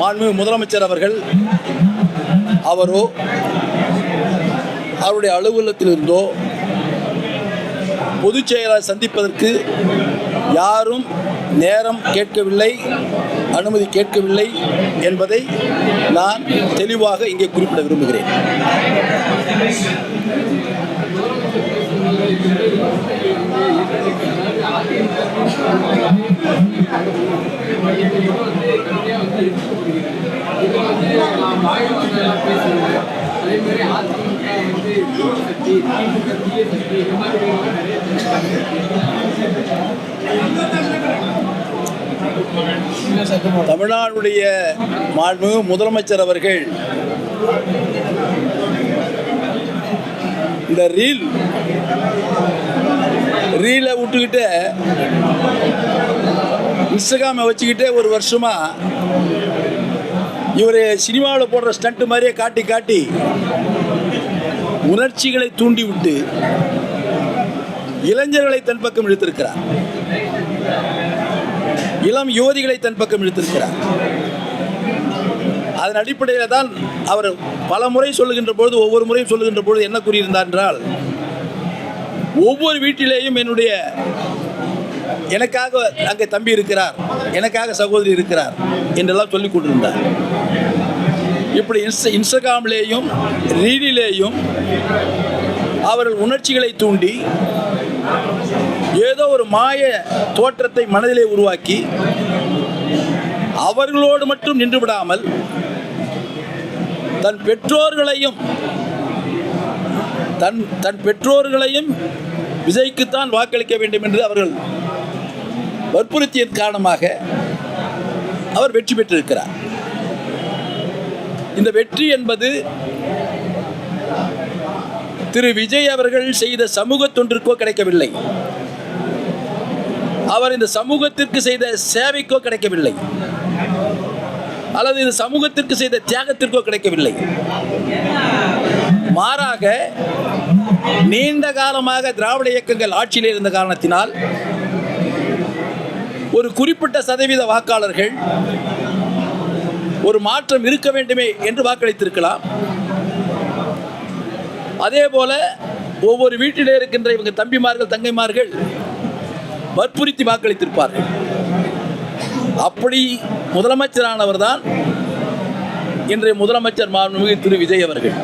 மாண்புமிகு முதலமைச்சர் அவர்கள் அவரோ அவருடைய அலுவலகத்திலிருந்தோ பொதுச் செயலாளர் சந்திப்பதற்கு யாரும் நேரம் கேட்கவில்லை, அனுமதி கேட்கவில்லை என்பதை நான் தெளிவாக இங்கே குறிப்பிட விரும்புகிறேன். தமிழ்நாடுடைய மாண்புமிகு முதலமைச்சர் அவர்கள் இந்த ரீலை விட்டுக்கிட்டு இன்ஸ்டாகிராமை வச்சுக்கிட்டே ஒரு வருஷமா இவர் சினிமாவில் போடுற ஸ்டண்ட் மாதிரியே காட்டி காட்டி உணர்ச்சிகளை தூண்டிவிட்டு இளைஞர்களை தன் பக்கம் இழுத்திருக்கிறார், இளம் யுவதிகளை தன் பக்கம் இழுத்திருக்கிறார். அதன் அடிப்படையில் தான் அவர் பல முறை சொல்லுகின்ற பொழுது, ஒவ்வொரு முறையும் சொல்லுகின்ற பொழுது என்ன கூறியிருந்தார் என்றால், ஒவ்வொரு வீட்டிலேயும் எனக்காக அங்கே தம்பி இருக்கிறார், எனக்காக சகோதரி இருக்கிறார் என்றெல்லாம் சொல்லிக் கொண்டிருந்தார். இப்படி இன்ஸ்டாகிராமிலேயும் ரீலிலேயும் அவர்கள் உணர்ச்சிகளை தூண்டி ஏதோ ஒரு மாய தோற்றத்தை மனதிலே உருவாக்கி அவர்களோடு மட்டும் நின்று விடாமல் தன் பெற்றோர்களையும் விஜய்க்குத்தான் வாக்களிக்க வேண்டும் என்று அவர்கள் வற்புறுத்தியதன் காரணமாக அவர் வெற்றி பெற்றிருக்கிறார். இந்த வெற்றி என்பது திரு விஜய் அவர்கள் செய்த சமூக தொண்டிற்கோ கிடைக்கவில்லை, அவர் இந்த சமூகத்திற்கு செய்த சேவைக்கோ கிடைக்கவில்லை, அல்லது இந்த சமூகத்திற்கு செய்த தியாகத்திற்கோ கிடைக்கவில்லை. மாறாக நீண்ட காலமாக திராவிட இயக்கங்கள் ஆட்சியில் இருந்த காரணத்தினால் ஒரு குறிப்பிட்ட சதவீத வாக்காளர்கள் ஒரு மாற்றம் இருக்க வேண்டுமே என்று வாக்களித்திருக்கலாம். அதே போல ஒவ்வொரு வீட்டிலே இருக்கின்ற இவங்க தம்பிமார்கள் தங்கைமார்கள் வற்புறுத்தி வாக்களித்திருப்பார்கள். அப்படி முதலமைச்சரானவர் தான் இன்றைய முதலமைச்சர் மாண்புமிகு திரு விஜய் அவர்கள்.